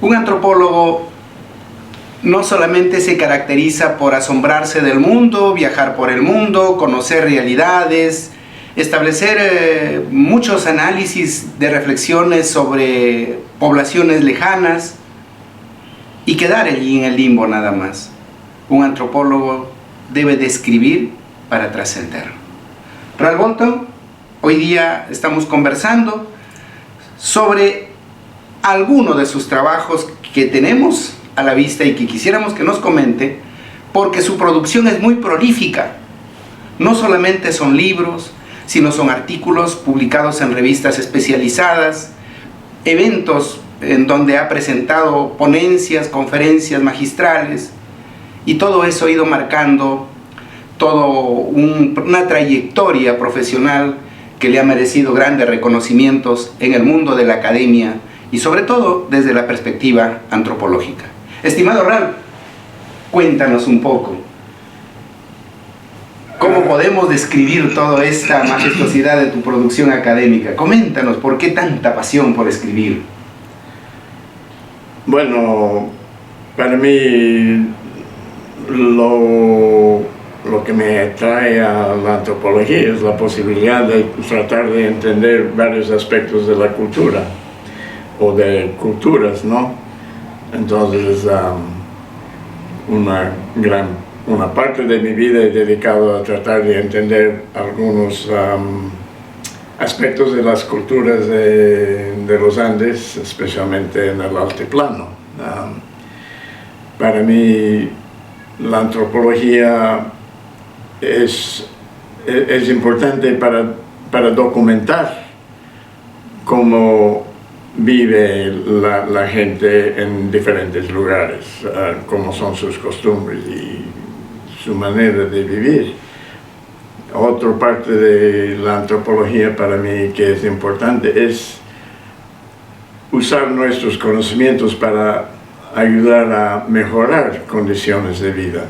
Un antropólogo no solamente se caracteriza por asombrarse del mundo, viajar por el mundo, conocer realidades, establecer muchos análisis de reflexiones sobre poblaciones lejanas y quedar allí en el limbo nada más. Un antropólogo debe describir para trascender. Ralph Walton, hoy día estamos conversando sobre alguno de sus trabajos que tenemos a la vista y que quisiéramos que nos comente, porque su producción es muy prolífica. No solamente son libros, sino son artículos publicados en revistas especializadas, eventos en donde ha presentado ponencias, conferencias magistrales, y todo eso ha ido marcando una trayectoria profesional que le ha merecido grandes reconocimientos en el mundo de la academia y sobre todo desde la perspectiva antropológica. Estimado Ralph, cuéntanos un poco. ¿Cómo podemos describir toda esta majestuosidad de tu producción académica? Coméntanos, ¿por qué tanta pasión por escribir? Bueno, para mí lo que me atrae a la antropología es la posibilidad de tratar de entender varios aspectos de la cultura o de culturas, ¿no? Entonces, una parte de mi vida he dedicado a tratar de entender algunos aspectos de las culturas de los Andes, especialmente en el altiplano. Para mí, la antropología es importante para documentar cómo vive la gente en diferentes lugares, cómo son sus costumbres y su manera de vivir. Otra parte de la antropología para mí que es importante es usar nuestros conocimientos para ayudar a mejorar condiciones de vida,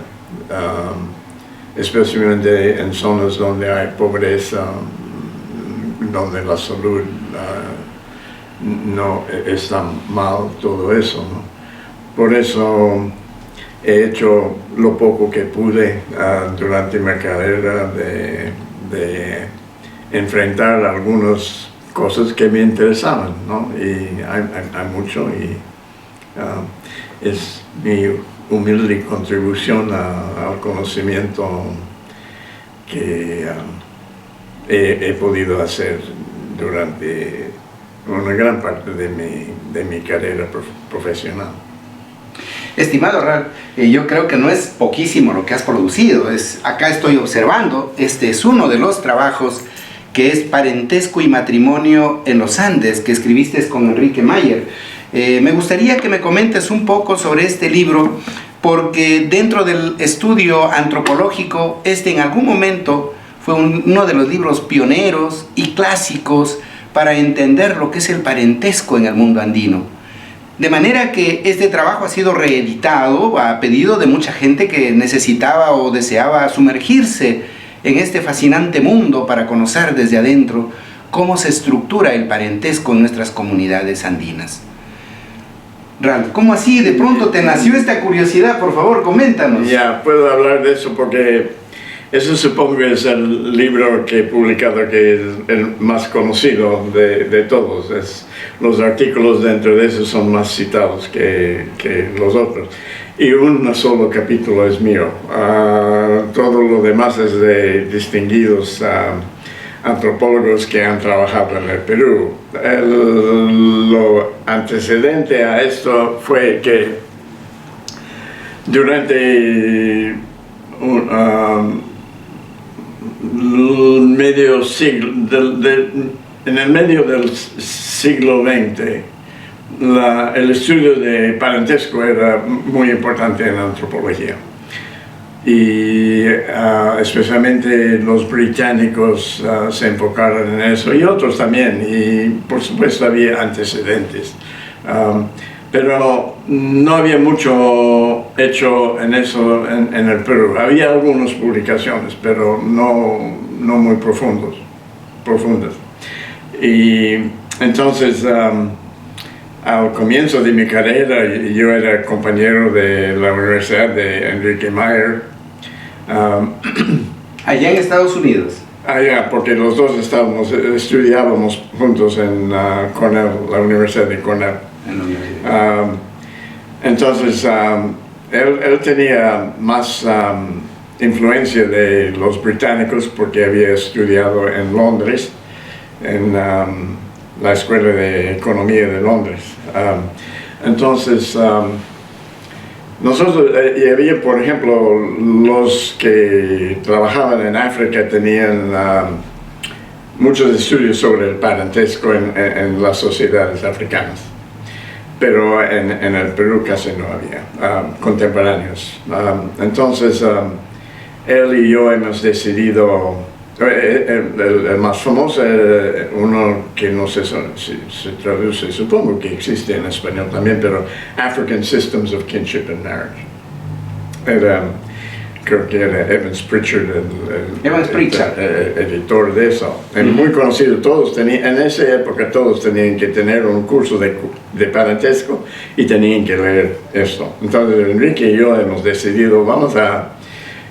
especialmente en zonas donde hay pobreza, donde la salud no está mal, todo eso, ¿no? Por eso he hecho lo poco que pude durante mi carrera de enfrentar algunas cosas que me interesaban, ¿no? Y hay mucho, y es mi humilde contribución al conocimiento que he podido hacer durante una gran parte de mi carrera profesional. Estimado Ralph, yo creo que no es poquísimo lo que has producido. Acá estoy observando, este es uno de los trabajos que es Parentesco y Matrimonio en los Andes, que escribiste con Enrique Mayer. Me gustaría que me comentes un poco sobre este libro, porque dentro del estudio antropológico, en algún momento fue uno de los libros pioneros y clásicos para entender lo que es el parentesco en el mundo andino. De manera que este trabajo ha sido reeditado a pedido de mucha gente que necesitaba o deseaba sumergirse en este fascinante mundo para conocer desde adentro cómo se estructura el parentesco en nuestras comunidades andinas. Ralph, ¿cómo así de pronto te nació esta curiosidad? Por favor, coméntanos. Ya, puedo hablar de eso porque eso supongo que es el libro que he publicado que es el más conocido de todos. Los artículos dentro de eso son más citados que los otros. Y un solo capítulo es mío. Todo lo demás es de distinguidos antropólogos que han trabajado en el Perú. Lo antecedente a esto fue que durante medio siglo, en el medio del siglo XX, el estudio de parentesco era muy importante en la antropología. Y especialmente los británicos se enfocaron en eso, y otros también, y por supuesto había antecedentes. Pero no había mucho hecho en eso en el Perú. Había algunas publicaciones, pero no muy profundas. Y entonces al comienzo de mi carrera yo era compañero de la Universidad de Enrique Mayer. Allá en Estados Unidos. Allá, porque los dos estudiábamos juntos en Cornell, la Universidad de Cornell. Entonces, él tenía más influencia de los británicos porque había estudiado en Londres, en la Escuela de Economía de Londres. Entonces, nosotros, y había, por ejemplo, los que trabajaban en África tenían muchos estudios sobre el parentesco en las sociedades africanas, pero en el Perú casi no había contemporáneos. Entonces, él y yo hemos decidido, el más famoso, uno que no sé si se traduce, supongo que existe en español también, pero African Systems of Kinship and Marriage. Creo que era Evans Pritchard, el editor de eso. Muy conocido, en esa época todos tenían que tener un curso de parentesco y tenían que leer esto. Entonces Enrique y yo hemos decidido, vamos a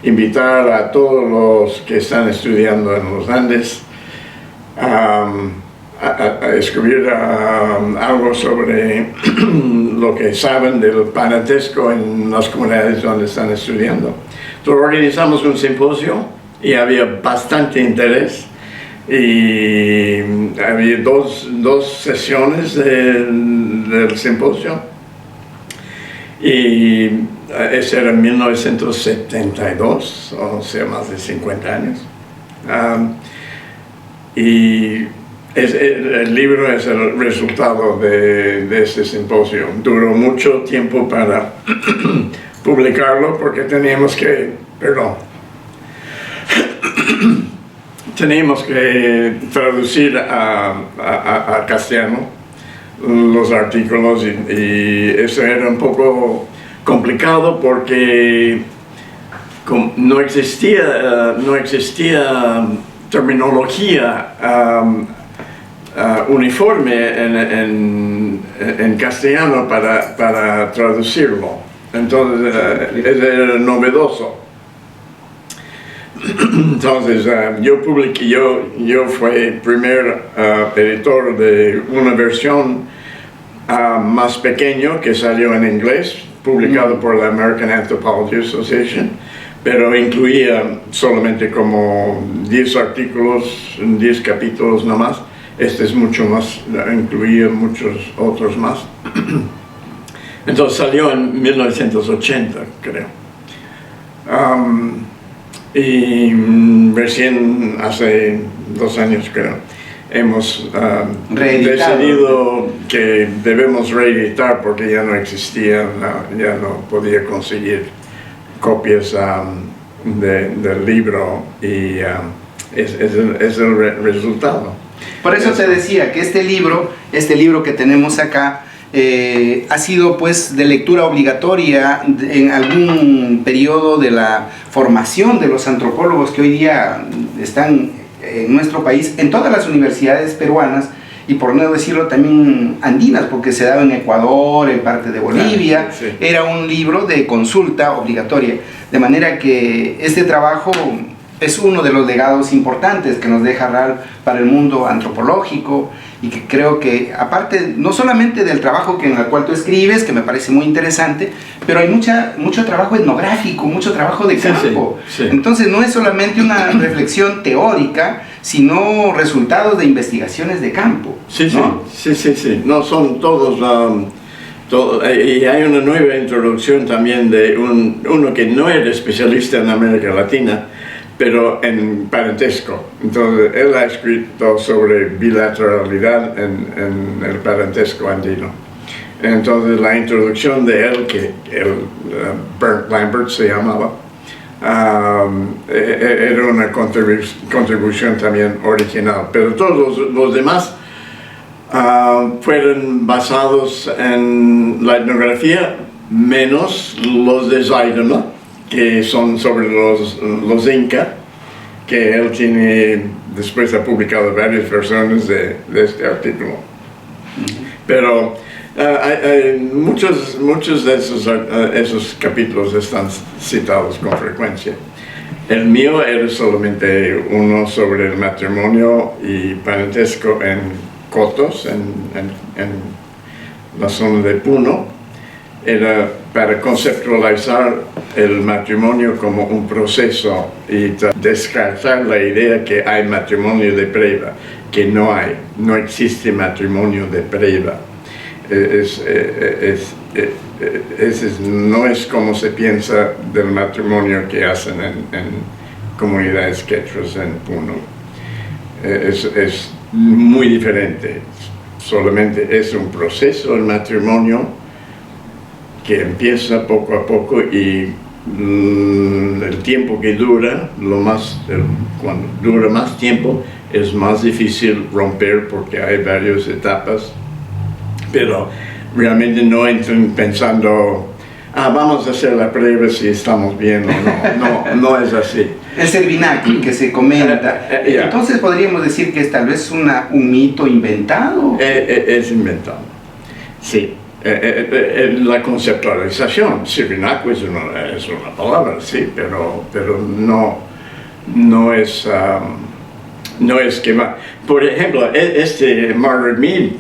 invitar a todos los que están estudiando en los Andes a escribir algo sobre lo que saben del parentesco en las comunidades donde están estudiando. Entonces organizamos un simposio y había bastante interés y había dos sesiones del simposio y ese era en 1972, o sea, más de 50 años. Y el libro es el resultado de ese simposio. Duró mucho tiempo para publicarlo porque teníamos que traducir a castellano los artículos y eso era un poco complicado porque no existía terminología uniforme en castellano para traducirlo. Entonces era novedoso. Entonces yo fui el primer editor de una versión más pequeño que salió en inglés, publicado por la American Anthropology Association, pero incluía solamente como 10 artículos, 10 capítulos nomás. Este es mucho más, incluía muchos otros más. Entonces salió en 1980, creo. Y recién hace 2 años, creo, hemos decidido que debemos reeditar porque ya no existía, ya no podía conseguir copias del libro y es el resultado. Por eso te decía que este libro que tenemos acá, ha sido pues de lectura obligatoria en algún periodo de la formación de los antropólogos que hoy día están en nuestro país, en todas las universidades peruanas y por no decirlo también andinas, porque se daba en Ecuador, en parte de Bolivia. Sí. Era un libro de consulta obligatoria, de manera que este trabajo es uno de los legados importantes que nos deja RAL para el mundo antropológico y que creo que, aparte, no solamente del trabajo en el cual tú escribes, que me parece muy interesante, pero hay mucho trabajo etnográfico, mucho trabajo de campo. Sí. Entonces no es solamente una reflexión teórica, sino resultados de investigaciones de campo. Sí, ¿no? Sí. No, son todos... y hay una nueva introducción también de uno que no era especialista en América Latina, pero en parentesco. Entonces, él ha escrito sobre bilateralidad en el parentesco andino. Entonces, la introducción de él, que Bernd Lambert se llamaba, era una contribución también original. Pero todos los demás fueron basados en la etnografía, menos los de Zuidema, que son sobre los Inca, que él después ha publicado varias versiones de este artículo. Pero Muchos de esos capítulos están citados con frecuencia. El mío era solamente uno sobre el matrimonio y parentesco en Cotos, en la zona de Puno. Era para conceptualizar el matrimonio como un proceso y descartar la idea que hay matrimonio de prueba, que no existe matrimonio de prueba. No es como se piensa del matrimonio que hacen en comunidades quechuas en Puno. Es muy diferente. Solamente es un proceso el matrimonio que empieza poco a poco y el tiempo que dura, cuando dura más tiempo, es más difícil romper porque hay varias etapas. Pero realmente no entran pensando, vamos a hacer la prueba si estamos bien o no. No es así. Es el bináculo que se comenta. Entonces podríamos decir que es tal vez un mito inventado. Es inventado, sí. La conceptualización, Sirinaco es una palabra, sí, pero no es que va. Por ejemplo, Margaret Mead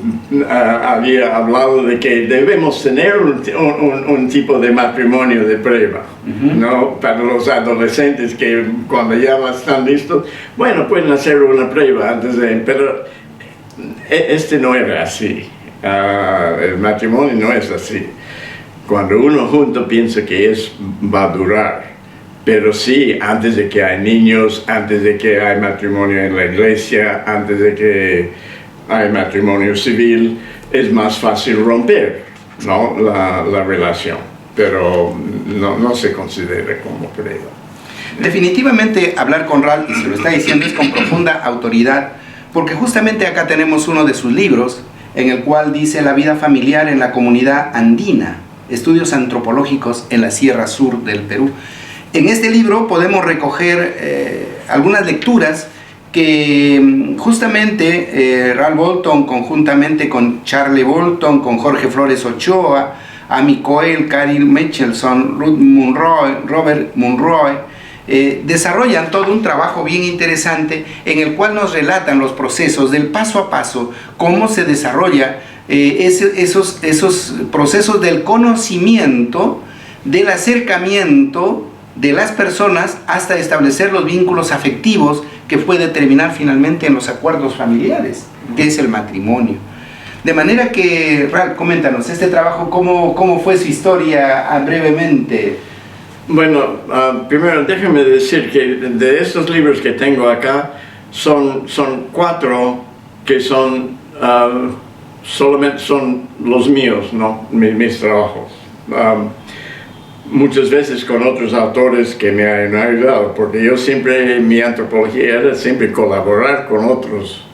había hablado de que debemos tener un tipo de matrimonio de prueba, ¿no? Para los adolescentes que cuando ya están listos, bueno, pueden hacer una prueba antes de, pero no era así. El matrimonio no es así. Cuando uno junto piensa que va a durar, pero sí, antes de que hay niños, antes de que hay matrimonio en la iglesia, antes de que hay matrimonio civil, es más fácil romper, ¿no? la relación, pero no se considera como prueba. Definitivamente hablar con Ralph, y se lo está diciendo, es con profunda autoridad, porque justamente acá tenemos uno de sus libros, en el cual dice la vida familiar en la comunidad andina, estudios antropológicos en la Sierra Sur del Perú. En este libro podemos recoger algunas lecturas que justamente Ralph Bolton, conjuntamente con Charlie Bolton, con Jorge Flores Ochoa, Amy Coel, Carol Michelson, Robert Munroe, desarrollan todo un trabajo bien interesante en el cual nos relatan los procesos del paso a paso, cómo se desarrolla esos procesos del conocimiento, del acercamiento de las personas hasta establecer los vínculos afectivos que puede terminar finalmente en los acuerdos familiares, que es el matrimonio. De manera que, Ralph, coméntanos, este trabajo, ¿cómo fue su historia brevemente? Bueno, primero déjeme decir que de estos libros que tengo acá, son 4 que solamente son los míos, ¿no? Mis trabajos. Muchas veces con otros autores que me han ayudado, porque mi antropología era siempre colaborar con otros,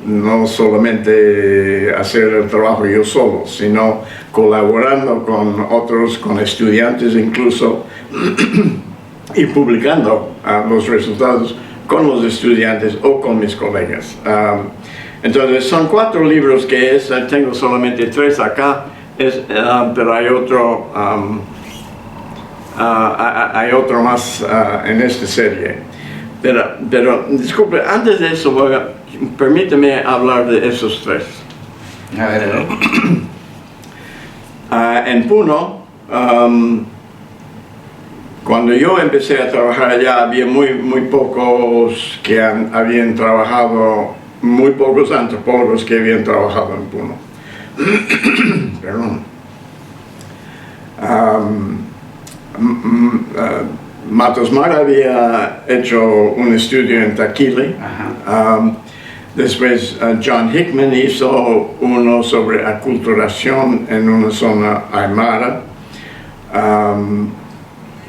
no solamente hacer el trabajo yo solo, sino colaborando con otros, con estudiantes incluso, y publicando los resultados con los estudiantes o con mis colegas. Entonces son 4 libros que tengo solamente 3 acá, pero hay otro más en esta serie. Pero disculpe, antes de eso permíteme hablar de esos 3. A ver. En Puno, cuando yo empecé a trabajar allá, había muy pocos que habían trabajado, muy pocos antropólogos que habían trabajado en Puno. Perdón. Matos Mar había hecho un estudio en Taquile. Después John Hickman hizo uno sobre aculturación en una zona aymara.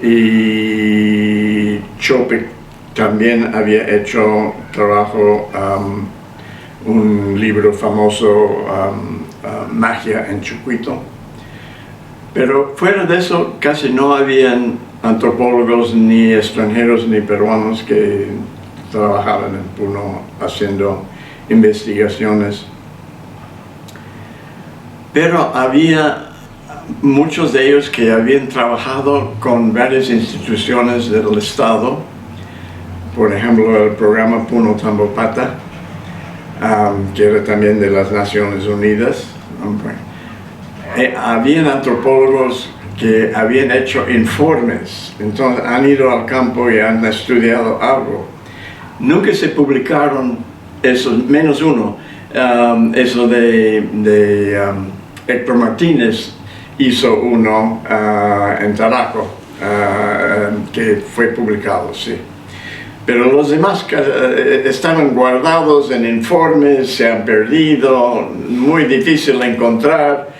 Y Chopik también había hecho trabajo, un libro famoso, Magia en Chucuito. Pero fuera de eso casi no habían antropólogos ni extranjeros ni peruanos que trabajaban en Puno haciendo investigaciones. pero había muchos de ellos que habían trabajado con varias instituciones del Estado, por ejemplo el programa Puno Tambopata, que era también de las Naciones Unidas. Habían antropólogos que habían hecho informes, entonces han ido al campo y han estudiado algo. Nunca se publicaron esos, menos uno, eso de Héctor Martínez hizo uno en Taraco, que fue publicado, sí. Pero los demás estaban guardados en informes, se han perdido, muy difícil de encontrar.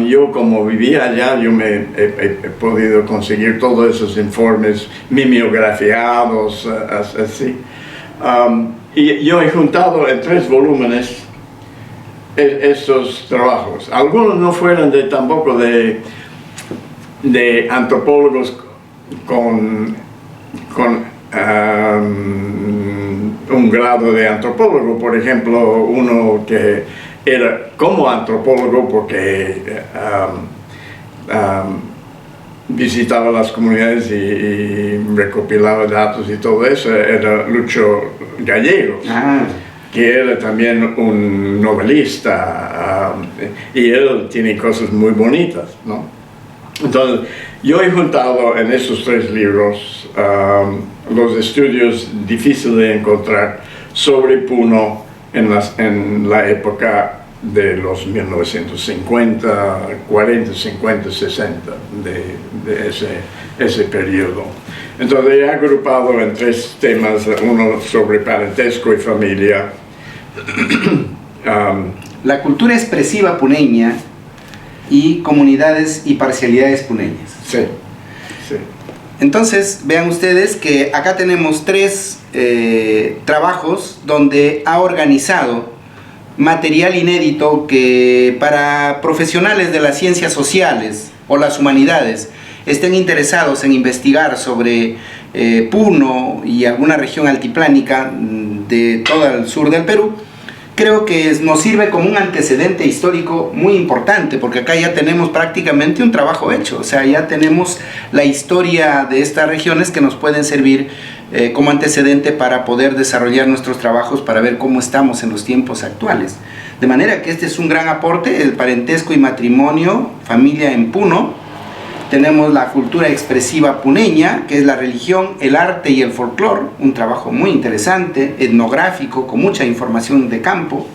Yo como vivía allá, yo he podido conseguir todos esos informes mimeografiados, así. Y yo he juntado en 3 volúmenes estos trabajos. Algunos no fueron tampoco de antropólogos con un grado de antropólogo, por ejemplo, uno que era como antropólogo porque visitaba las comunidades y recopilaba datos y todo eso, era Lucho Gallegos, que era también un novelista, y él tiene cosas muy bonitas, ¿no? Entonces, yo he juntado en esos 3 libros los estudios difíciles de encontrar sobre Puno en la época de los 1950, 40, 50, 60, de ese periodo. Entonces he agrupado en 3 temas, uno sobre parentesco y familia. La cultura expresiva puneña y comunidades y parcialidades puneñas. Sí, sí. Entonces, vean ustedes que acá tenemos 3 trabajos donde ha organizado material inédito que para profesionales de las ciencias sociales o las humanidades estén interesados en investigar sobre Puno y alguna región altiplánica de todo el sur del Perú, creo que nos sirve como un antecedente histórico muy importante, porque acá ya tenemos prácticamente un trabajo hecho, o sea, ya tenemos la historia de estas regiones que nos pueden servir como antecedente para poder desarrollar nuestros trabajos, para ver cómo estamos en los tiempos actuales. De manera que este es un gran aporte, el parentesco y matrimonio, familia en Puno. Tenemos la cultura expresiva puneña, que es la religión, el arte y el folclore, un trabajo muy interesante, etnográfico, con mucha información de campo.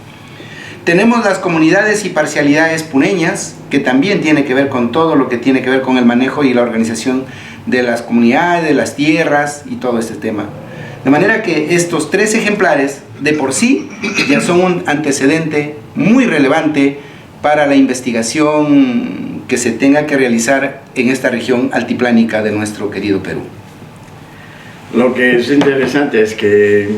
Tenemos las comunidades y parcialidades puneñas, que también tiene que ver con todo lo que tiene que ver con el manejo y la organización de las comunidades, de las tierras y todo este tema. De manera que estos 3 ejemplares de por sí ya son un antecedente muy relevante para la investigación que se tenga que realizar en esta región altiplánica de nuestro querido Perú. Lo que es interesante es que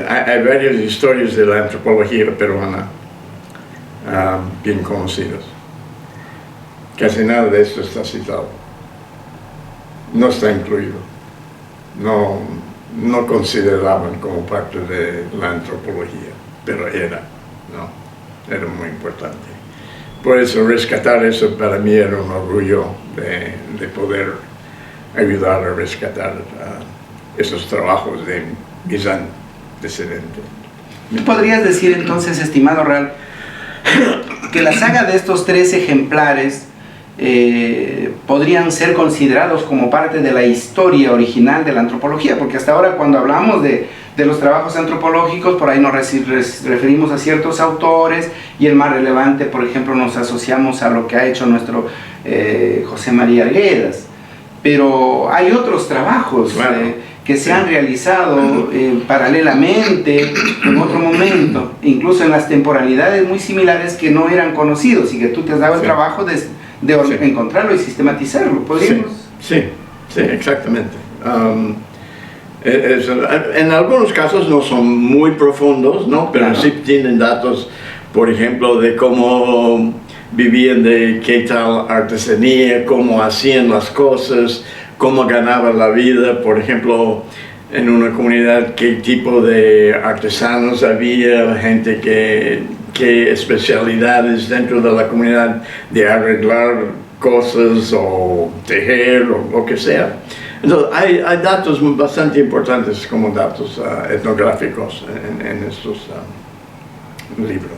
hay varias historias de la antropología peruana bien conocidas. Casi nada de esto está citado. No está incluido. No consideraban como parte de la antropología, pero era, ¿no? Era muy importante. Por eso rescatar eso para mí era un orgullo de poder ayudar a rescatar esos trabajos de mis antecedentes. ¿Podrías decir entonces, estimado Ral, que la saga de estos 3 ejemplares podrían ser considerados como parte de la historia original de la antropología? Porque hasta ahora, cuando hablamos de los trabajos antropológicos, por ahí nos referimos a ciertos autores, y el más relevante, por ejemplo, nos asociamos a lo que ha hecho nuestro José María Arguedas. Pero hay otros trabajos que se han realizado paralelamente, en otro momento, incluso en las temporalidades muy similares, que no eran conocidos y que tú te has dado el trabajo de encontrarlo y sistematizarlo. ¿Podríamos? Sí, exactamente. En algunos casos no son muy profundos, ¿no? Pero claro, sí tienen datos, por ejemplo, de cómo vivían, de qué tal artesanía, cómo hacían las cosas, cómo ganaban la vida, por ejemplo, en una comunidad, qué tipo de artesanos había, gente que qué especialidades dentro de la comunidad de arreglar cosas o tejer o lo que sea. Entonces, hay datos bastante importantes como datos etnográficos en estos libros.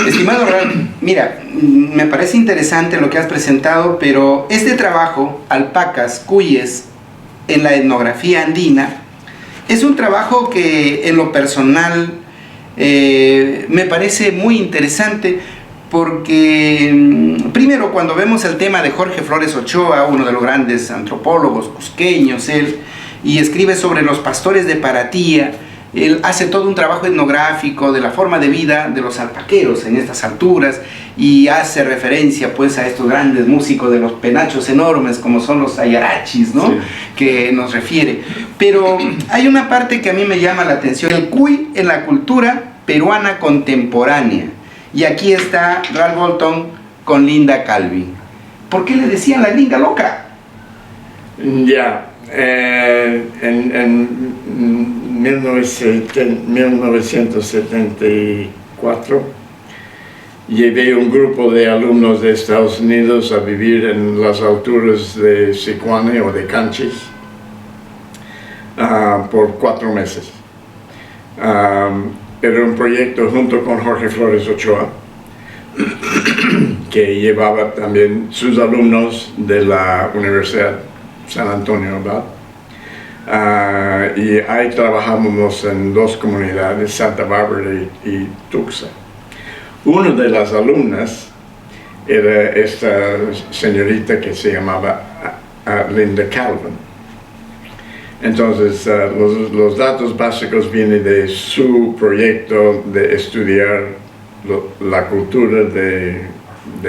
Estimado Ran, mira, me parece interesante lo que has presentado, pero este trabajo, Alpacas, Cuyes, en la etnografía andina, es un trabajo que en lo personal me parece muy interesante porque, primero, cuando vemos el tema de Jorge Flores Ochoa, uno de los grandes antropólogos cusqueños, él, y escribe sobre los pastores de Paratía, él hace todo un trabajo etnográfico de la forma de vida de los alpaqueros en estas alturas y hace referencia pues a estos grandes músicos de los penachos enormes como son los ayarachis, ¿no? Sí. Que nos refiere. Pero hay una parte que a mí me llama la atención, el cuy en la cultura peruana contemporánea. Y aquí está Ralph Bolton con Linda Calvin. ¿Por qué le decían la gringa loca? Ya. En 1974 llevé un grupo de alumnos de Estados Unidos a vivir en las alturas de Sicuane o de Canchis por 4 meses. Era un proyecto junto con Jorge Flores Ochoa que llevaba también sus alumnos de la Universidad San Antonio Abad. Y ahí trabajábamos en 2 comunidades, Santa Bárbara y Tuxtla. Una de las alumnas era esta señorita que se llamaba Linda Calvin. Entonces, los datos básicos vienen de su proyecto de estudiar la cultura de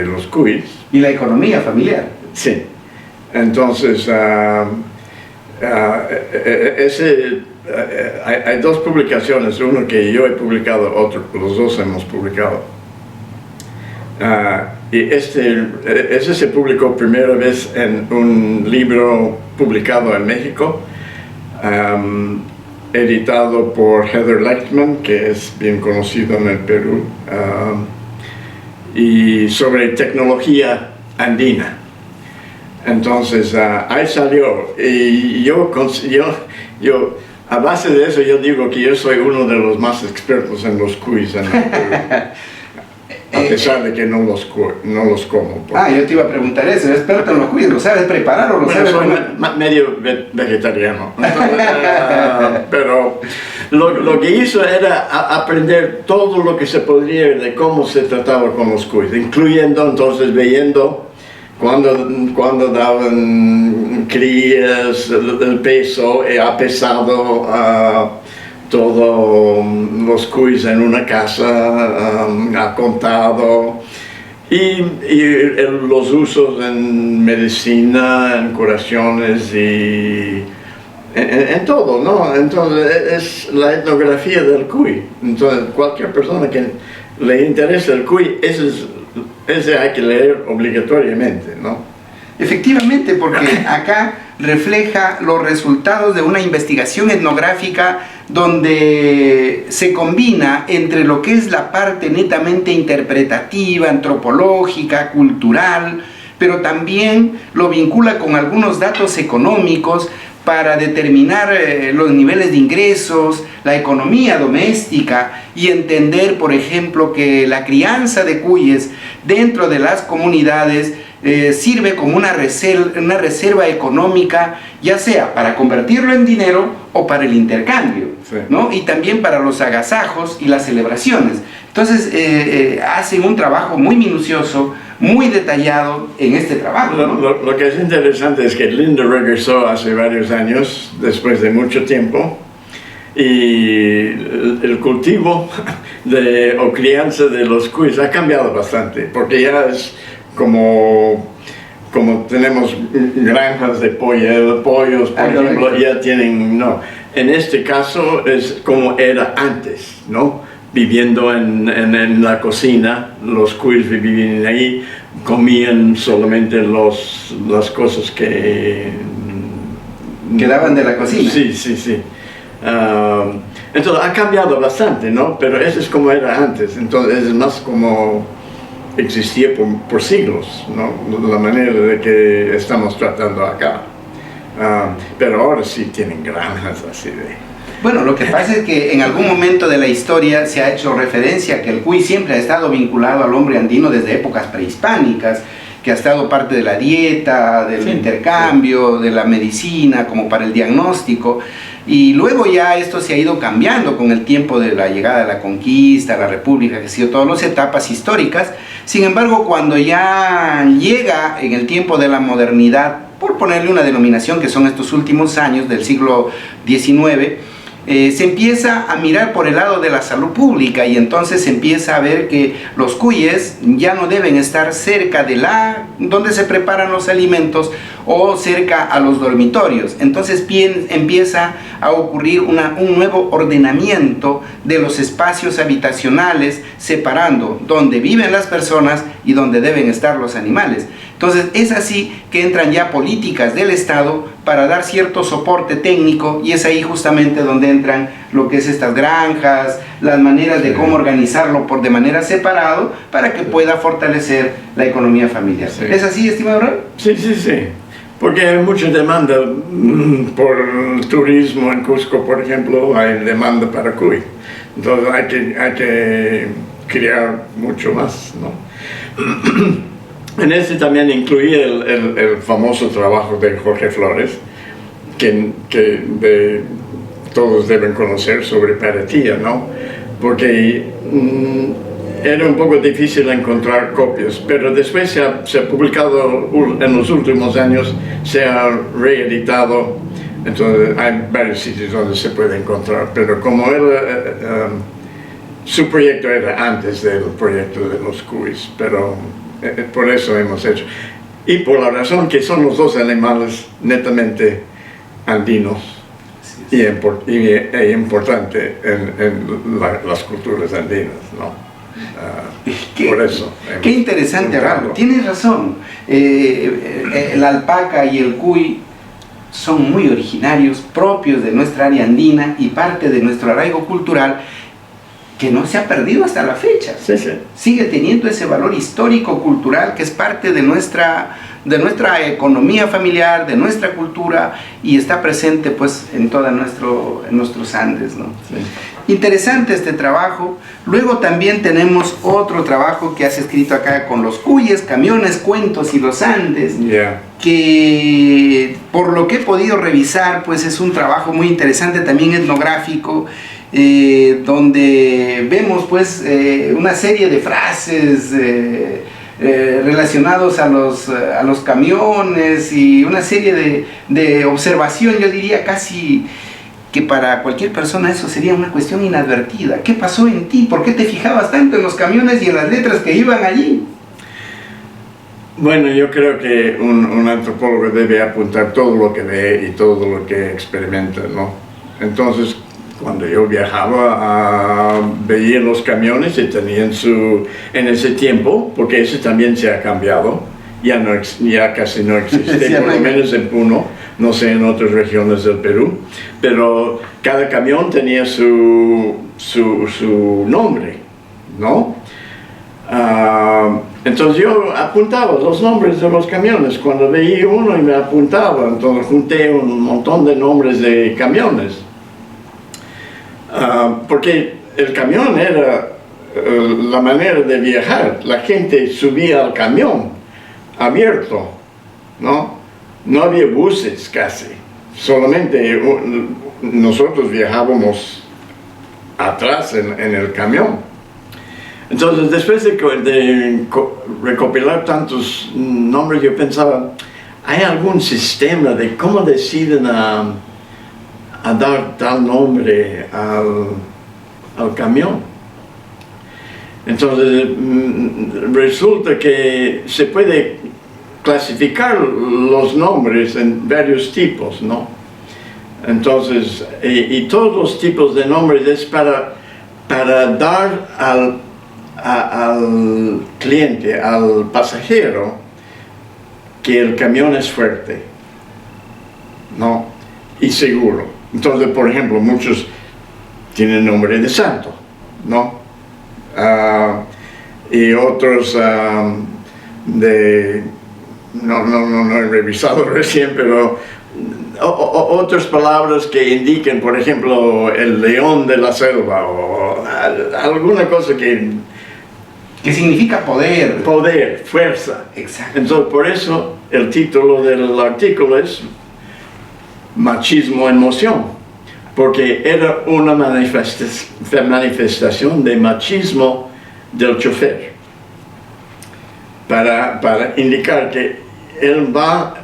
los cuyes. Y la economía familiar. Sí. Entonces, hay 2 publicaciones, uno que yo he publicado, otro los 2 hemos publicado. Y ese se publicó primera vez en un libro publicado en México, editado por Heather Lechtman, que es bien conocido en el Perú, y sobre tecnología andina. Entonces, ahí salió, y yo, a base de eso, yo digo que yo soy uno de los más expertos en los cuys en el Perú, a pesar de que no los como. Yo te iba a preguntar eso, ¿eres experto en los cuys? ¿Lo sabes preparar o lo sabes comer? Medio vegetariano. Pero lo que hizo era aprender todo lo que se podría de cómo se trataba con los cuys, incluyendo entonces viendo cuando daban crías, el peso, ha pesado todos los cuys en una casa, ha contado, y los usos en medicina, en curaciones y en todo, ¿no? Entonces es la etnografía del cuy. Entonces cualquier persona que le interese el cuy, ese hay que leer obligatoriamente, ¿no? Efectivamente, porque acá refleja los resultados de una investigación etnográfica donde se combina entre lo que es la parte netamente interpretativa, antropológica, cultural, pero también lo vincula con algunos datos económicos para determinar los niveles de ingresos, la economía doméstica y entender, por ejemplo, que la crianza de cuyes dentro de las comunidades sirve como una reserva económica, ya sea para convertirlo en dinero o para el intercambio, sí, ¿no? Y también para los agasajos y las celebraciones. Entonces hacen un trabajo muy minucioso, muy detallado en este trabajo, ¿no? Lo que es interesante es que Linda regresó hace varios años, después de mucho tiempo, y el cultivo o crianza de los cuyes ha cambiado bastante, porque ya es como tenemos granjas de pollos, por ejemplo, ya tienen, no. En este caso es como era antes, ¿no? Viviendo en la cocina, los cuyes vivían ahí, comían solamente las cosas que quedaban de la cocina. Sí. Entonces ha cambiado bastante, ¿no? Pero eso es como era antes, entonces es más como existía por siglos, ¿no? La manera de que estamos tratando acá. Pero ahora sí tienen granjas así de... Bueno, lo que pasa es que en algún momento de la historia se ha hecho referencia a que el cuy siempre ha estado vinculado al hombre andino desde épocas prehispánicas, que ha estado parte de la dieta, del intercambio, de la medicina, como para el diagnóstico, y luego ya esto se ha ido cambiando con el tiempo de la llegada de la conquista, la república, que ha sido todas las etapas históricas. Sin embargo, cuando ya llega en el tiempo de la modernidad, por ponerle una denominación que son estos últimos años del siglo XIX, se empieza a mirar por el lado de la salud pública, y entonces se empieza a ver que los cuyes ya no deben estar cerca de donde se preparan los alimentos o cerca a los dormitorios. Entonces empieza a ocurrir un nuevo ordenamiento de los espacios habitacionales, separando donde viven las personas y donde deben estar los animales. Entonces es así que entran ya políticas del Estado para dar cierto soporte técnico, y es ahí justamente donde entran lo que es estas granjas, las maneras de cómo organizarlo de manera separado para que pueda fortalecer la economía familiar. Sí. ¿Es así, estimado Raúl? Sí, sí, sí. Porque hay mucha demanda por turismo en Cusco, por ejemplo, hay demanda para cuy. Entonces hay que criar mucho más, ¿no? En este también incluía el famoso trabajo de Jorge Flores, que todos deben conocer, sobre paratilla, ¿no? Porque era un poco difícil encontrar copias, pero después se ha publicado en los últimos años, se ha reeditado, entonces hay varios sitios donde se puede encontrar, pero como su proyecto era antes del proyecto de los cuys, pero por eso hemos hecho, y por la razón que son los dos animales netamente andinos e importante en las culturas andinas, ¿no? Por eso. Qué interesante, Raúl. Tienes razón. La alpaca y el cuy son muy originarios, propios de nuestra área andina y parte de nuestro arraigo cultural, que no se ha perdido hasta la fecha. Sí, sí. Sigue teniendo ese valor histórico, cultural, que es parte de nuestra economía familiar, de nuestra cultura, y está presente pues en nuestros Andes, ¿no? Sí. Interesante este trabajo. Luego también tenemos otro trabajo que has escrito acá con los cuyes, camiones, cuentos y los Andes, que por lo que he podido revisar pues es un trabajo muy interesante, también etnográfico, donde vemos pues una serie de frases relacionados a los camiones, y una serie de observación, yo diría casi que para cualquier persona eso sería una cuestión inadvertida. ¿Qué pasó en ti? ¿Por qué te fijabas tanto en los camiones y en las letras que iban allí? Bueno, yo creo que un antropólogo debe apuntar todo lo que ve y todo lo que experimenta, ¿no? Entonces, cuando yo viajaba, veía los camiones y tenían en ese tiempo, porque ese también se ha cambiado, ya casi no existe, sí, por lo menos en Puno, no sé en otras regiones del Perú, pero cada camión tenía su nombre, ¿no? Entonces yo apuntaba los nombres de los camiones, cuando veía uno y me apuntaba, entonces junté un montón de nombres de camiones. Porque el camión era la manera de viajar. La gente subía al camión abierto, ¿no? No había buses casi, solamente nosotros viajábamos atrás en el camión. Entonces, después de recopilar tantos nombres, yo pensaba, ¿hay algún sistema de cómo deciden a dar tal nombre al camión? Entonces resulta que se puede clasificar los nombres en varios tipos, ¿no? Entonces, y todos los tipos de nombres es para dar al cliente, al pasajero, que el camión es fuerte, ¿no? Y seguro. Entonces, por ejemplo, muchos tienen nombre de santo, ¿no? Y otros no he revisado recién, pero otras palabras que indiquen, por ejemplo, el león de la selva o alguna cosa que significa poder. Poder, fuerza. Exacto. Entonces, por eso el título del artículo es Machismo en Moción, porque era una manifestación de machismo del chofer, para indicar que él va a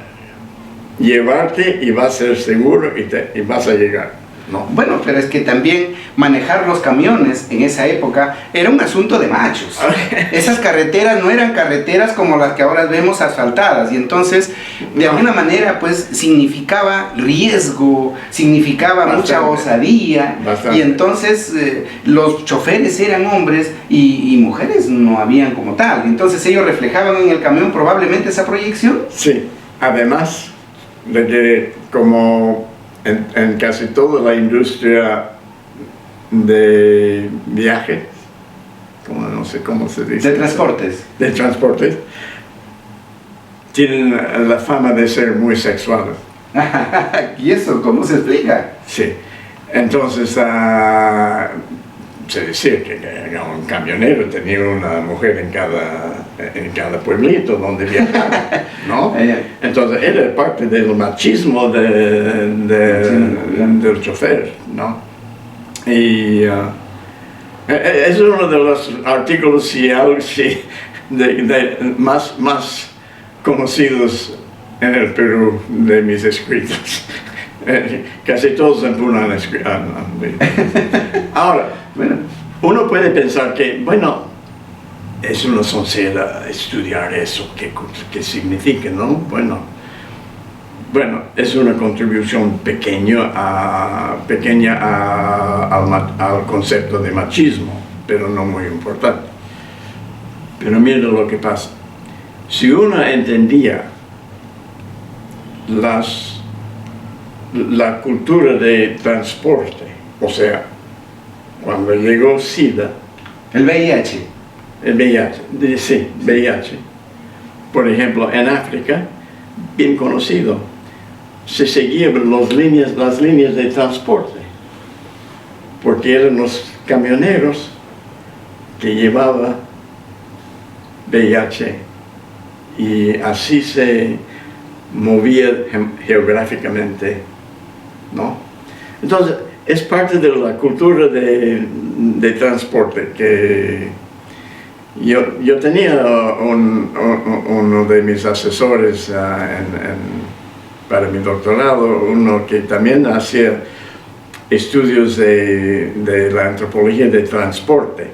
llevarte y va a ser seguro y vas a llegar. No. Bueno, pero es que también manejar los camiones en esa época era un asunto de machos. Esas carreteras no eran carreteras como las que ahora vemos asfaltadas, y entonces de alguna manera pues significaba riesgo, significaba mucha osadía. Bastante. Y entonces los choferes eran hombres y mujeres no habían como tal. Entonces ellos reflejaban en el camión probablemente esa proyección. Sí, además de que como en casi toda la industria de viajes, no sé cómo se dice. De transportes. De transportes, tienen la fama de ser muy sexuales. ¿Y eso cómo se explica? Sí, entonces se decía que un camionero tenía una mujer en cada pueblito donde viajaba, ¿no? Entonces era parte del machismo del chofer, ¿no? Y es uno de los artículos más conocidos en el Perú de mis escritos. Casi todos en Puno han escrito. Ahora, bueno, uno puede pensar que, bueno, es una soncera estudiar eso, qué significa, ¿no? Bueno, es una contribución pequeña al concepto de machismo, pero no muy importante. Pero mira lo que pasa. Si uno entendía la cultura de transporte, o sea, cuando llegó SIDA, el VIH, sí, VIH, por ejemplo, en África, bien conocido, se seguían las líneas de transporte, porque eran los camioneros que llevaban VIH, y así se movía geográficamente, ¿no? Entonces, es parte de la cultura de transporte que yo tenía uno de mis asesores para mi doctorado, uno que también hacía estudios de la antropología de transporte.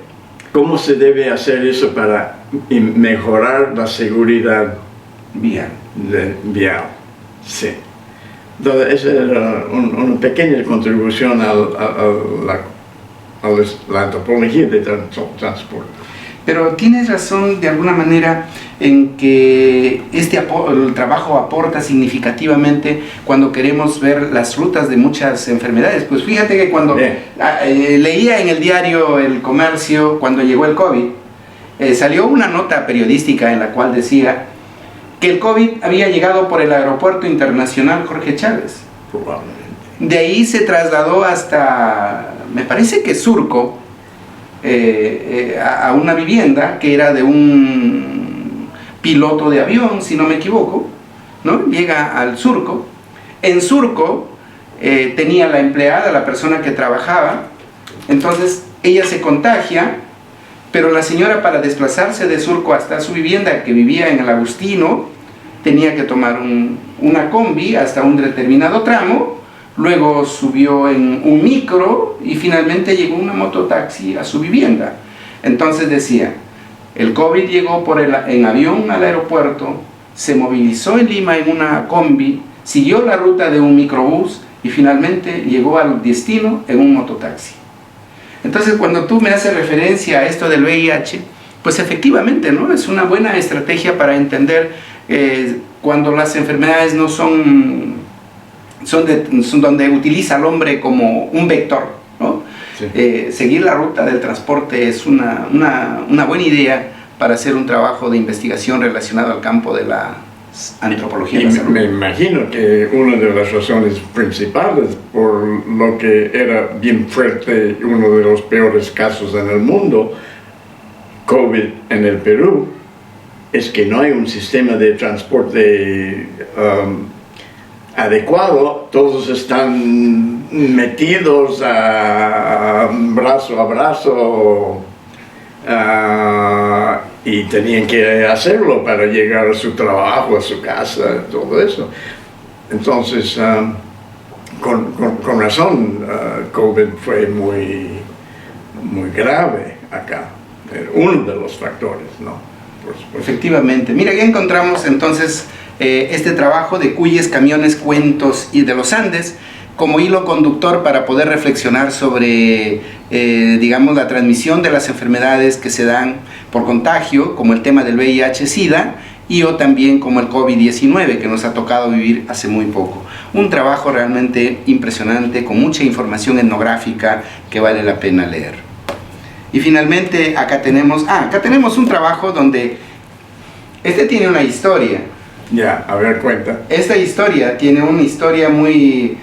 ¿Cómo se debe hacer eso para mejorar la seguridad vial? Sí. Entonces, esa era una pequeña contribución a la antropología de transporte. Pero tienes razón de alguna manera en que el trabajo aporta significativamente cuando queremos ver las rutas de muchas enfermedades. Pues fíjate que cuando leía en el diario El Comercio, cuando llegó el COVID, salió una nota periodística en la cual decía que el COVID había llegado por el Aeropuerto Internacional Jorge Chávez. Probablemente. De ahí se trasladó hasta, me parece que Surco, a una vivienda que era de un piloto de avión, si no me equivoco, ¿no? Llega al Surco. En Surco tenía la empleada, la persona que trabajaba, entonces ella se contagia, pero la señora, para desplazarse de Surco hasta su vivienda, que vivía en el Agustino, tenía que tomar una combi hasta un determinado tramo, luego subió en un micro y finalmente llegó una mototaxi a su vivienda. Entonces decía, el COVID llegó en avión al aeropuerto, se movilizó en Lima en una combi, siguió la ruta de un microbús y finalmente llegó al destino en un mototaxi. Entonces, cuando tú me haces referencia a esto del VIH, pues efectivamente, ¿no? Es una buena estrategia para entender cuando las enfermedades no son donde utiliza al hombre como un vector, ¿no? Sí. Seguir la ruta del transporte es una buena idea para hacer un trabajo de investigación relacionado al campo de la antropología de la salud. Me imagino que una de las razones principales por lo que era bien fuerte, uno de los peores casos en el mundo, COVID en el Perú, es que no hay un sistema de transporte adecuado. Todos están metidos brazo a brazo y tenían que hacerlo para llegar a su trabajo, a su casa, todo eso. Entonces, con razón, COVID fue muy grave acá. Uno de los factores, ¿no? Por supuesto. Efectivamente. Mira, ya encontramos entonces este trabajo de Cuyes, Camiones, Cuentos y de los Andes como hilo conductor para poder reflexionar sobre, digamos, la transmisión de las enfermedades que se dan por contagio, como el tema del VIH-Sida, y o también como el COVID-19 que nos ha tocado vivir hace muy poco. Un trabajo realmente impresionante, con mucha información etnográfica que vale la pena leer. Y finalmente acá tenemos un trabajo donde este tiene una historia. Ya, a ver, cuenta. Esta historia tiene una historia muy...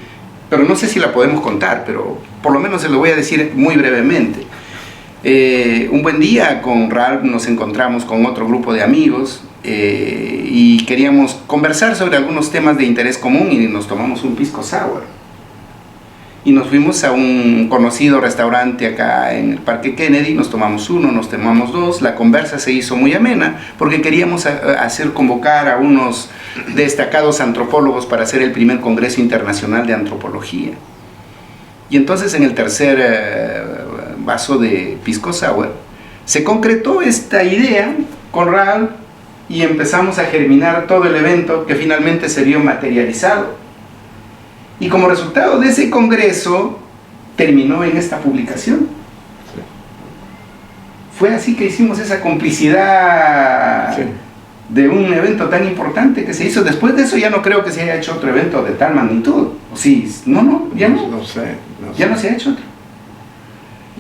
pero no sé si la podemos contar, pero por lo menos se lo voy a decir muy brevemente. Un buen día con Ralph nos encontramos con otro grupo de amigos y queríamos conversar sobre algunos temas de interés común y nos tomamos un pisco sour. Y nos fuimos a un conocido restaurante acá en el Parque Kennedy, nos tomamos uno, nos tomamos dos, la conversa se hizo muy amena porque queríamos convocar a unos destacados antropólogos para hacer el primer Congreso Internacional de Antropología. Y entonces en el tercer vaso de pisco sour se concretó esta idea con Ralph y empezamos a germinar todo el evento que finalmente se vio materializado. Y como resultado de ese congreso, terminó en esta publicación. Sí. Fue así que hicimos esa complicidad, sí, de un evento tan importante que se hizo. Después de eso ya no creo que se haya hecho otro evento de tal magnitud. ¿O sí? Ya no. No sé. Ya no se ha hecho otro.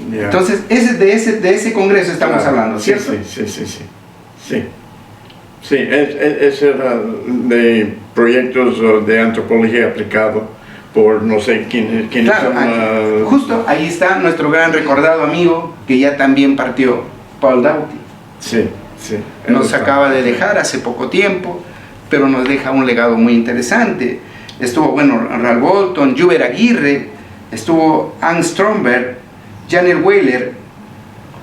Yeah. Entonces, de ese congreso estamos hablando, ¿cierto? Sí. Sí, ese era de proyectos de antropología aplicado por no sé quiénes claro, son. Justo ahí está nuestro gran recordado amigo que ya también partió, Paul Doughty. Sí. Nos acaba de dejar hace poco tiempo, pero nos deja un legado muy interesante. Estuvo, Ralph Bolton, Juber Aguirre, estuvo Anne Stromberg, Janet Weiler,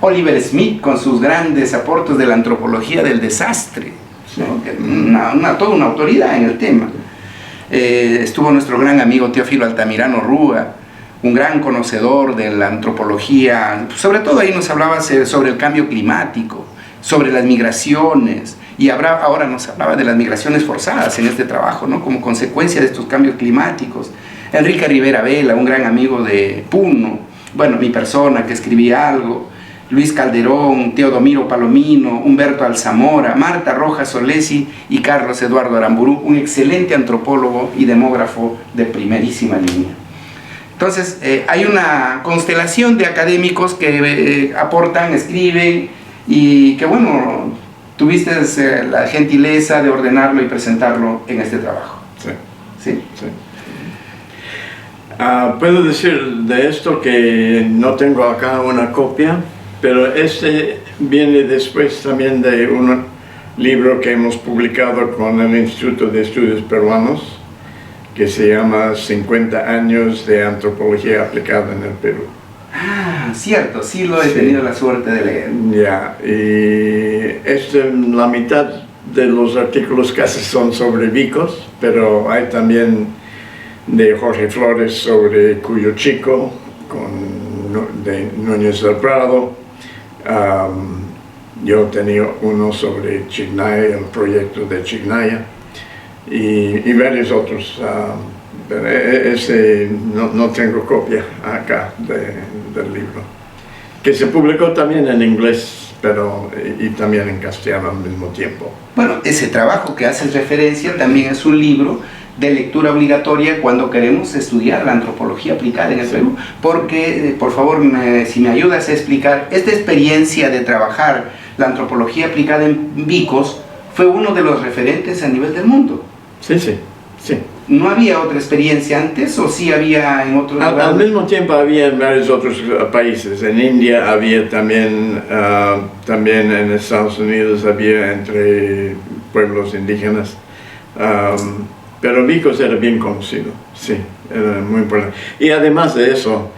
Oliver Smith con sus grandes aportes de la antropología del desastre, sí, ¿no? Toda una autoridad en el tema. Estuvo nuestro gran amigo Teófilo Altamirano Rúa, un gran conocedor de la antropología, sobre todo ahí nos hablaba sobre el cambio climático, sobre las migraciones, y ahora nos hablaba de las migraciones forzadas en este trabajo, ¿no? Como consecuencia de estos cambios climáticos. Enrique Rivera Vela, un gran amigo de Puno, mi persona que escribía algo, Luis Calderón, Teodomiro Palomino, Humberto Alzamora, Marta Rojas Solesi y Carlos Eduardo Aramburú, un excelente antropólogo y demógrafo de primerísima línea. Entonces, hay una constelación de académicos que aportan, escriben y que, tuviste la gentileza de ordenarlo y presentarlo en este trabajo. Sí. Puedo decir de esto que no tengo acá una copia, pero este viene después también de un libro que hemos publicado con el Instituto de Estudios Peruanos, que se llama 50 años de antropología aplicada en el Perú. Ah, cierto, sí lo he tenido la suerte de leer. Ya, y la mitad de los artículos casi son sobre vicos, pero hay también de Jorge Flores sobre Cuyo Chico, de Núñez del Prado. Yo tenía uno sobre Chignaya, el proyecto de Chignaya, y varios otros. Pero ese no tengo copia acá del libro, que se publicó también en inglés, y también en castellano al mismo tiempo. Ese trabajo que haces referencia también es un libro de lectura obligatoria cuando queremos estudiar la antropología aplicada en el Perú. Porque, por favor, si me ayudas a explicar, esta experiencia de trabajar la antropología aplicada en Vicos fue uno de los referentes a nivel del mundo. Sí, sí, sí. ¿No había otra experiencia antes o sí había en otros lugares? Al mismo tiempo había en varios otros países. En India había también, también en Estados Unidos había entre pueblos indígenas. Pero Vicos era bien conocido, sí, era muy importante. Y además de eso,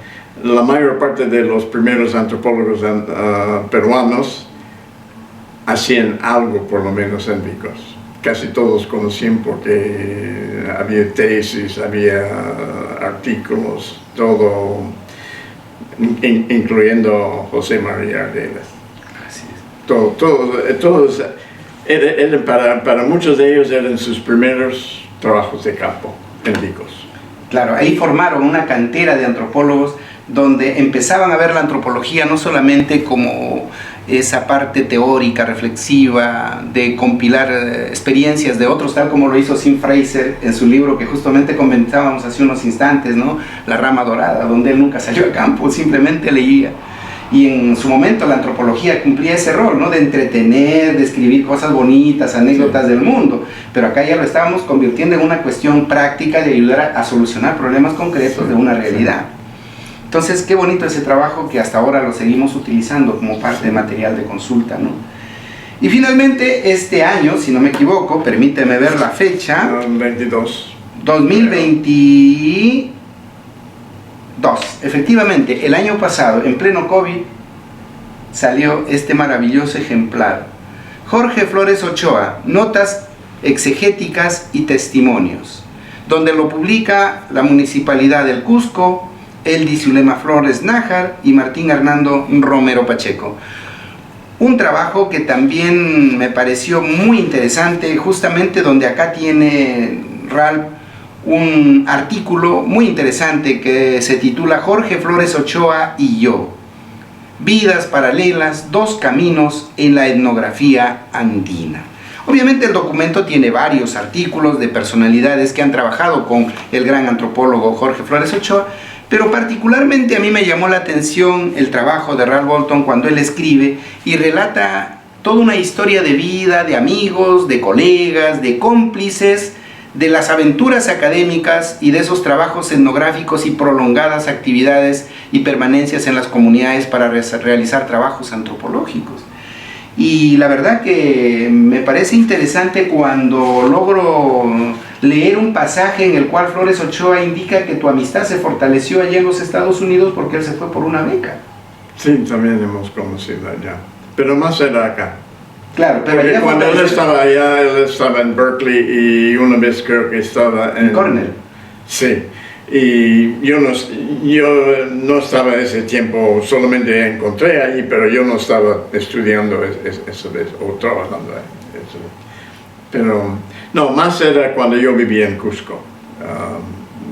la mayor parte de los primeros antropólogos peruanos hacían algo por lo menos en Vicos. Casi todos conocían porque había tesis, había artículos, todo, incluyendo José María Ardenas. Así es. Todos, para muchos de ellos eran sus primeros trabajos de campo en Vicos. Claro, ahí formaron una cantera de antropólogos donde empezaban a ver la antropología no solamente como esa parte teórica, reflexiva, de compilar experiencias de otros, tal como lo hizo Sim Fraser en su libro que justamente comentábamos hace unos instantes, ¿no? La rama dorada, donde él nunca salió a campo, simplemente leía. Y en su momento la antropología cumplía ese rol, ¿no? De entretener, de escribir cosas bonitas, anécdotas del mundo. Pero acá ya lo estábamos convirtiendo en una cuestión práctica de ayudar a solucionar problemas concretos de una realidad. Entonces, qué bonito ese trabajo que hasta ahora lo seguimos utilizando como parte de material de consulta, ¿no? Y finalmente, este año, si no me equivoco, permíteme ver la fecha. 2022. Efectivamente, el año pasado, en pleno COVID, salió este maravilloso ejemplar. Jorge Flores Ochoa, Notas Exegéticas y Testimonios, donde lo publica la Municipalidad del Cusco, Eldi Zulema Flores Nájar y Martín Hernando Romero Pacheco. Un trabajo que también me pareció muy interesante, justamente donde acá tiene Ralph un artículo muy interesante que se titula Jorge Flores Ochoa y yo. Vidas paralelas, dos caminos en la etnografía andina. Obviamente el documento tiene varios artículos de personalidades que han trabajado con el gran antropólogo Jorge Flores Ochoa, pero particularmente a mí me llamó la atención el trabajo de Ralph Bolton cuando él escribe y relata toda una historia de vida, de amigos, de colegas, de cómplices, de las aventuras académicas y de esos trabajos etnográficos y prolongadas actividades y permanencias en las comunidades para realizar trabajos antropológicos. Y la verdad que me parece interesante cuando logro leer un pasaje en el cual Flores Ochoa indica que tu amistad se fortaleció allá en los Estados Unidos porque él se fue por una beca. Sí, también hemos conocido allá, pero más era acá. Claro, pero allá cuando él estaba allá, él estaba en Berkeley y una vez creo que estaba en Cornell. Sí, y yo no estaba ese tiempo, solamente encontré ahí, pero yo no estaba estudiando eso o trabajando ahí. Pero no, más era cuando yo vivía en Cusco,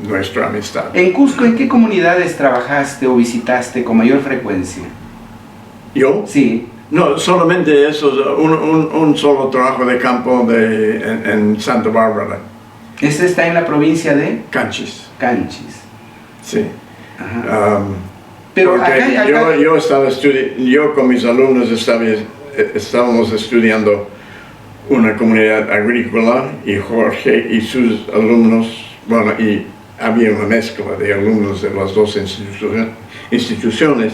nuestra amistad. En Cusco, ¿en qué comunidades trabajaste o visitaste con mayor frecuencia? ¿Yo? Sí. No, solamente eso, un solo trabajo de campo en Santa Bárbara. ¿Este está en la provincia de? Canchis. Canchis. Sí. Pero porque acá... yo con mis alumnos estábamos estudiando una comunidad agrícola y Jorge y sus alumnos, bueno, y había una mezcla de alumnos de las dos instituciones.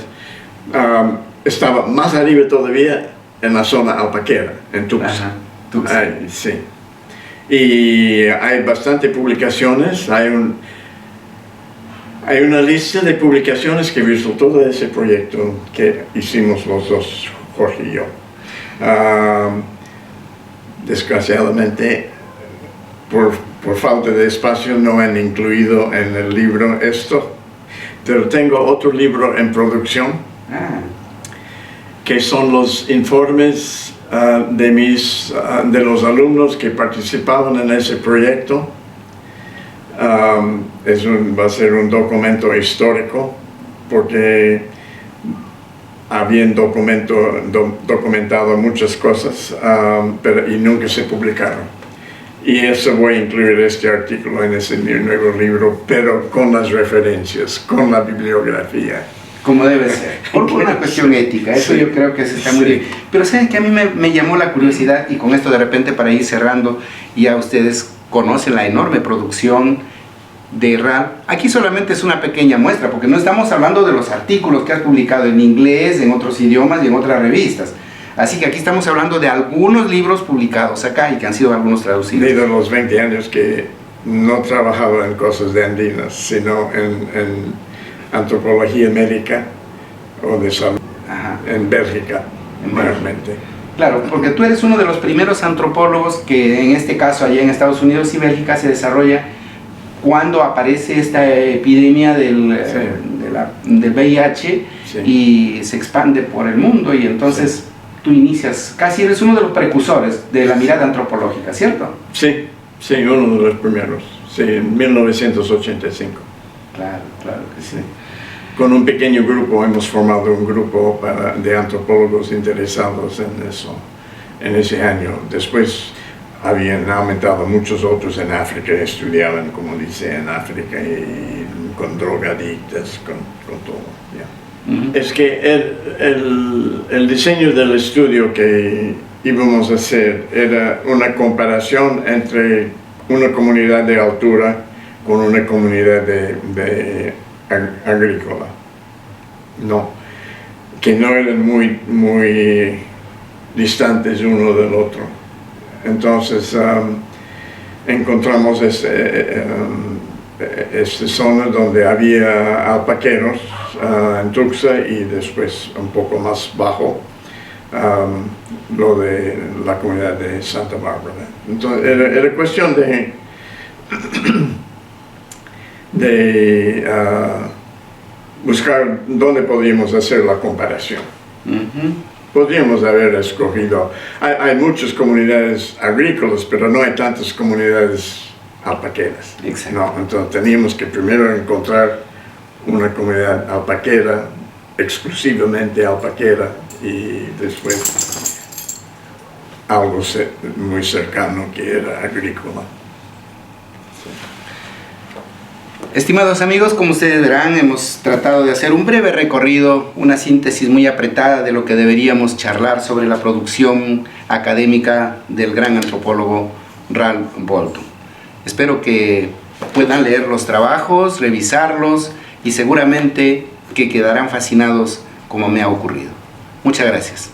Estaba más arriba todavía en la zona alpaquera, en Tuxtla. Sí. Y hay bastante publicaciones, hay una lista de publicaciones que resultó de ese proyecto que hicimos los dos, Jorge y yo. Desgraciadamente, por falta de espacio no han incluido en el libro esto, pero tengo otro libro en producción. Que son los informes de los alumnos que participaban en ese proyecto. Va a ser un documento histórico porque habían documentado muchas cosas y nunca se publicaron. Y eso voy a incluir este artículo en ese nuevo libro, pero con las referencias, con la bibliografía. Como debe ser, por una cuestión ética, eso sí, yo creo que eso está muy bien. Pero saben que a mí me llamó la curiosidad, y con esto de repente para ir cerrando, ya ustedes conocen la enorme producción de RAL. Aquí solamente es una pequeña muestra, porque no estamos hablando de los artículos que has publicado en inglés, en otros idiomas y en otras revistas. Así que aquí estamos hablando de algunos libros publicados acá y que han sido algunos traducidos. De los 20 años que no he trabajado en cosas de andinas, sino en antropología médica o de salud. Ajá. En Bélgica, mayormente. Claro, porque tú eres uno de los primeros antropólogos que en este caso allá en Estados Unidos y Bélgica se desarrolla cuando aparece esta epidemia del VIH, sí, y se expande por el mundo, y entonces sí, tú inicias, casi eres uno de los precursores de la mirada antropológica, ¿cierto? Sí, sí, uno de los primeros, sí, en 1985. Claro, claro que sí. Con un pequeño grupo hemos formado un grupo de antropólogos interesados en eso, en ese año. Después habían aumentado muchos otros en África, estudiaban, como dice, en África, y con drogadictas, con todo. Yeah. Es que el diseño del estudio que íbamos a hacer era una comparación entre una comunidad de altura con una comunidad agrícola, no, que no eran muy distantes uno del otro. Entonces encontramos esta zona donde había alpaqueros en Tuxa, y después un poco más bajo lo de la comunidad de Santa Bárbara. Entonces era cuestión de buscar dónde podríamos hacer la comparación. Podríamos haber escogido, hay muchas comunidades agrícolas, pero no hay tantas comunidades alpaqueras. Exacto. No, entonces teníamos que primero encontrar una comunidad alpaquera, exclusivamente alpaquera, y después algo muy cercano que era agrícola. Estimados amigos, como ustedes verán, hemos tratado de hacer un breve recorrido, una síntesis muy apretada de lo que deberíamos charlar sobre la producción académica del gran antropólogo Ralph Bolton. Espero que puedan leer los trabajos, revisarlos, y seguramente que quedarán fascinados como me ha ocurrido. Muchas gracias.